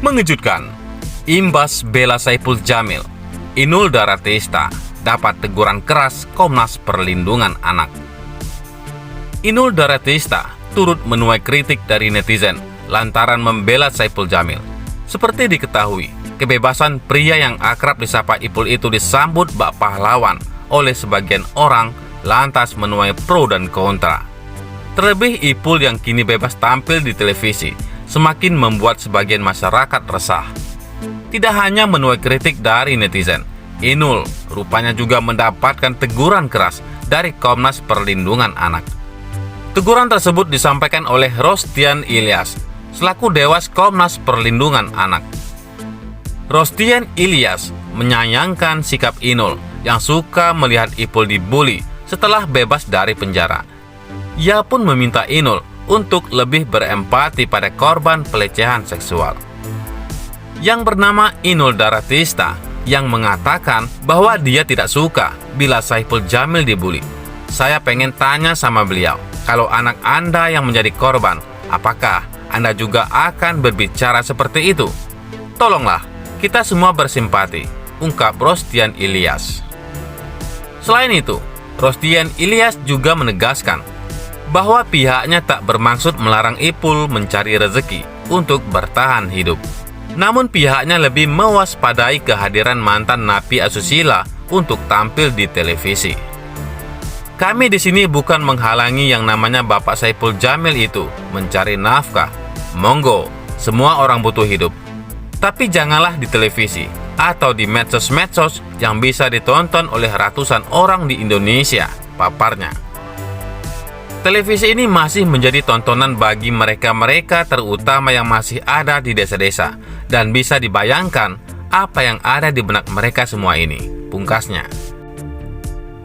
Mengejutkan, imbas bela Saipul Jamil, Inul Daratista dapat teguran keras Komnas Perlindungan Anak. Inul Daratista turut menuai kritik dari netizen lantaran membela Saipul Jamil. Seperti diketahui, kebebasan pria yang akrab disapa Ipul itu disambut bak pahlawan oleh sebagian orang, lantas menuai pro dan kontra. Terlebih Ipul yang kini bebas tampil di televisi semakin membuat sebagian masyarakat resah. Tidak hanya menuai kritik dari netizen, Inul rupanya juga mendapatkan teguran keras dari Komnas Perlindungan Anak. Teguran tersebut disampaikan oleh Rostian Ilyas selaku Dewas Komnas Perlindungan Anak. Rostian Ilyas menyayangkan sikap Inul yang suka melihat Ipul dibully setelah bebas dari penjara. Ia pun meminta Inul untuk lebih berempati pada korban pelecehan seksual. Yang bernama Inul Daratista yang mengatakan bahwa dia tidak suka bila Saipul Jamil dibully. Saya pengen tanya sama beliau, kalau anak Anda yang menjadi korban, apakah Anda juga akan berbicara seperti itu? Tolonglah, kita semua bersimpati, ungkap Rostian Ilyas. Selain itu, Rostian Ilyas juga menegaskan bahwa pihaknya tak bermaksud melarang Ipul mencari rezeki untuk bertahan hidup. Namun pihaknya lebih mewaspadai kehadiran mantan napi asusila untuk tampil di televisi. Kami di sini bukan menghalangi yang namanya Bapak Saipul Jamil itu mencari nafkah. Monggo, semua orang butuh hidup. Tapi janganlah di televisi atau di medsos-medsos yang bisa ditonton oleh ratusan orang di Indonesia, paparnya. Televisi ini masih menjadi tontonan bagi mereka-mereka terutama yang masih ada di desa-desa, dan bisa dibayangkan apa yang ada di benak mereka semua ini, pungkasnya.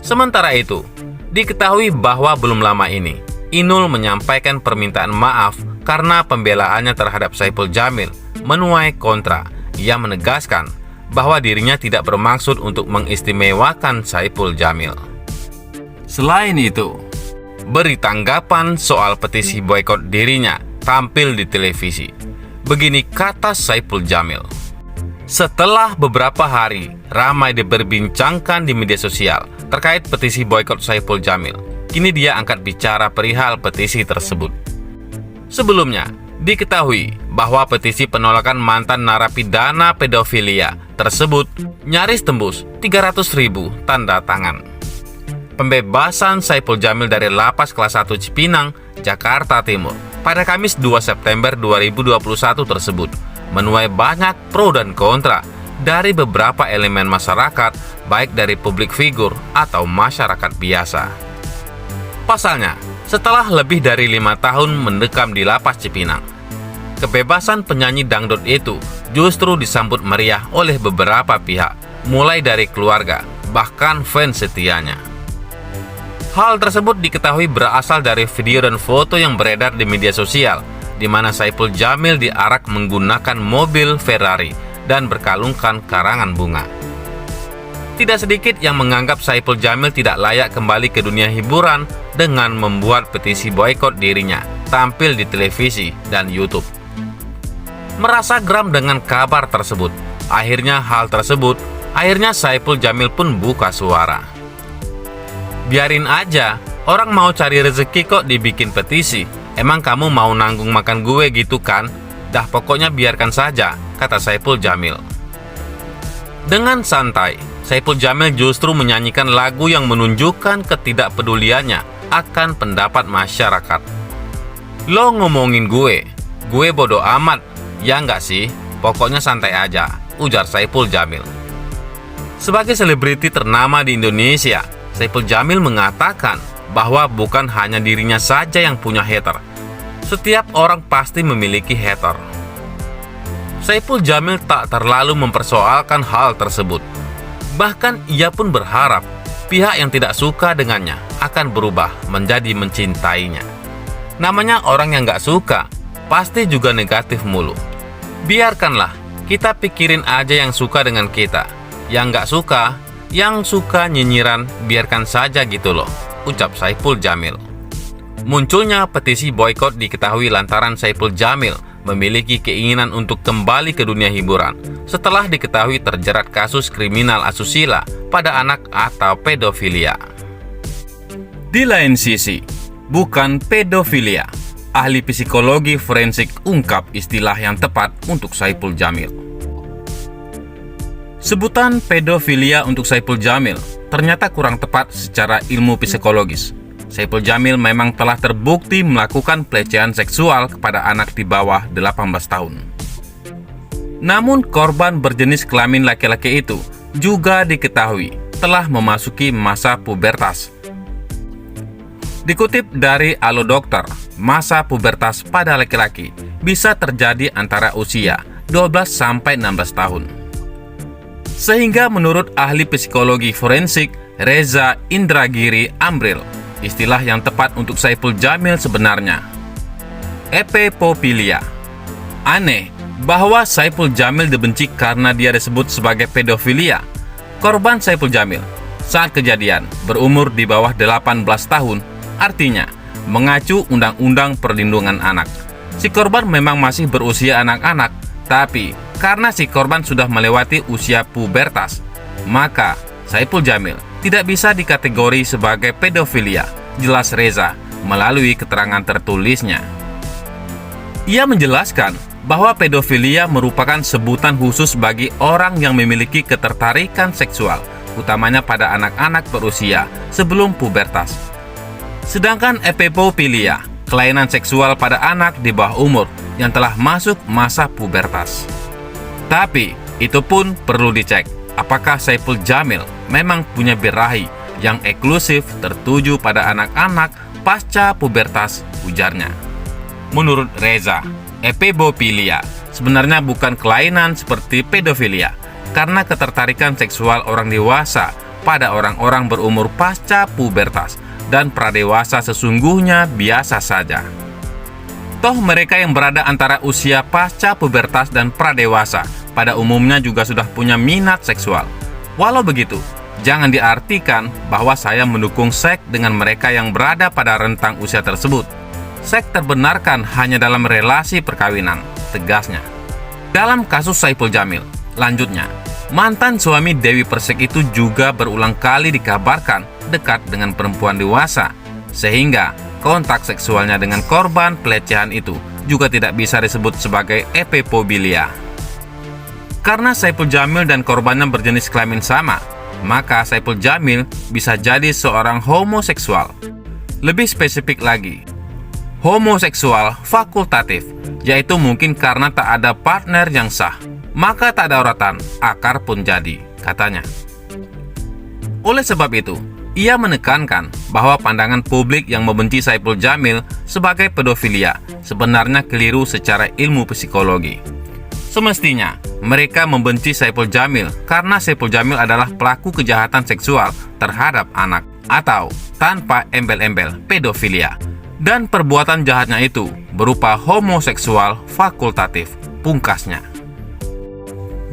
Sementara itu, diketahui bahwa belum lama ini, Inul menyampaikan permintaan maaf karena pembelaannya terhadap Saipul Jamil menuai kontra. Ia menegaskan bahwa dirinya tidak bermaksud untuk mengistimewakan Saipul Jamil. Selain itu, beri tanggapan soal petisi boikot dirinya tampil di televisi. Begini kata Saipul Jamil. Setelah beberapa hari ramai diperbincangkan di media sosial terkait petisi boikot Saipul Jamil, kini dia angkat bicara perihal petisi tersebut. Sebelumnya, diketahui bahwa petisi penolakan mantan narapidana pedofilia tersebut nyaris tembus 300.000 tanda tangan. Pembebasan Saipul Jamil dari Lapas Kelas 1 Cipinang, Jakarta Timur pada Kamis 2 September 2021 tersebut menuai banyak pro dan kontra dari beberapa elemen masyarakat, baik dari publik figur atau masyarakat biasa. Pasalnya, setelah lebih dari 5 tahun mendekam di Lapas Cipinang, kebebasan penyanyi dangdut itu justru disambut meriah oleh beberapa pihak, mulai dari keluarga, bahkan fans setianya. Hal tersebut diketahui berasal dari video dan foto yang beredar di media sosial, di mana Saipul Jamil diarak menggunakan mobil Ferrari dan berkalungkan karangan bunga. Tidak sedikit yang menganggap Saipul Jamil tidak layak kembali ke dunia hiburan dengan membuat petisi boikot dirinya tampil di televisi dan YouTube. Merasa geram dengan kabar tersebut, akhirnya Saipul Jamil pun buka suara. Biarin aja, orang mau cari rezeki kok dibikin petisi. Emang kamu mau nanggung makan gue gitu kan? Dah pokoknya biarkan saja, kata Saipul Jamil. Dengan santai, Saipul Jamil justru menyanyikan lagu yang menunjukkan ketidakpeduliannya akan pendapat masyarakat. Lo ngomongin gue bodoh amat, ya nggak sih? Pokoknya santai aja, ujar Saipul Jamil. Sebagai selebriti ternama di Indonesia, Saipul Jamil mengatakan bahwa bukan hanya dirinya saja yang punya hater. Setiap orang pasti memiliki hater. Saipul Jamil tak terlalu mempersoalkan hal tersebut. Bahkan ia pun berharap pihak yang tidak suka dengannya akan berubah menjadi mencintainya. Namanya orang yang gak suka, pasti juga negatif mulu. Biarkanlah, kita pikirin aja yang suka dengan kita. Yang gak suka, yang suka nyinyiran, biarkan saja gitu loh, ucap Saipul Jamil. Munculnya petisi boikot diketahui lantaran Saipul Jamil memiliki keinginan untuk kembali ke dunia hiburan setelah diketahui terjerat kasus kriminal asusila pada anak atau pedofilia. Di lain sisi, bukan pedofilia, ahli psikologi forensik ungkap istilah yang tepat untuk Saipul Jamil. Sebutan pedofilia untuk Saipul Jamil ternyata kurang tepat secara ilmu psikologis. Saipul Jamil memang telah terbukti melakukan pelecehan seksual kepada anak di bawah 18 tahun. Namun korban berjenis kelamin laki-laki itu juga diketahui telah memasuki masa pubertas. Dikutip dari Alo Dokter, masa pubertas pada laki-laki bisa terjadi antara usia 12-16 tahun. Sehingga menurut ahli psikologi forensik Reza Indragiri Amril, istilah yang tepat untuk Saipul Jamil sebenarnya epepopilia. Aneh bahwa Saipul Jamil dibenci karena dia disebut sebagai pedofilia. Korban Saipul Jamil saat kejadian berumur di bawah 18 tahun, artinya mengacu Undang-Undang Perlindungan Anak. Si korban memang masih berusia anak-anak, tapi karena si korban sudah melewati usia pubertas, maka Saipul Jamil tidak bisa dikategori sebagai pedofilia, jelas Reza melalui keterangan tertulisnya. Ia menjelaskan bahwa pedofilia merupakan sebutan khusus bagi orang yang memiliki ketertarikan seksual, utamanya pada anak-anak berusia sebelum pubertas. Sedangkan epepopilia, kelainan seksual pada anak di bawah umur yang telah masuk masa pubertas. Tapi itu pun perlu dicek, apakah Saipul Jamil memang punya birahi yang eksklusif tertuju pada anak-anak pasca pubertas, ujarnya. Menurut Reza, epepopilia sebenarnya bukan kelainan seperti pedofilia, karena ketertarikan seksual orang dewasa pada orang-orang berumur pasca pubertas dan pradewasa sesungguhnya biasa saja. Toh mereka yang berada antara usia pasca pubertas dan pradewasa pada umumnya juga sudah punya minat seksual. Walau begitu, jangan diartikan bahwa saya mendukung seks dengan mereka yang berada pada rentang usia tersebut. Seks terbenarkan hanya dalam relasi perkawinan, tegasnya. Dalam kasus Saipul Jamil, lanjutnya, mantan suami Dewi Persik itu juga berulang kali dikabarkan dekat dengan perempuan dewasa, sehingga kontak seksualnya dengan korban pelecehan itu juga tidak bisa disebut sebagai epepopilia. Karena Saipul Jamil dan korbannya berjenis kelamin sama, maka Saipul Jamil bisa jadi seorang homoseksual. Lebih spesifik lagi, homoseksual fakultatif, yaitu mungkin karena tak ada partner yang sah, maka tak ada uratan, akar pun jadi, katanya. Oleh sebab itu, ia menekankan bahwa pandangan publik yang membenci Saipul Jamil sebagai pedofilia sebenarnya keliru secara ilmu psikologi. Semestinya, mereka membenci Saipul Jamil karena Saipul Jamil adalah pelaku kejahatan seksual terhadap anak atau tanpa embel-embel pedofilia. Dan perbuatan jahatnya itu berupa homoseksual fakultatif, pungkasnya.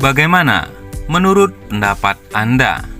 Bagaimana menurut pendapat Anda?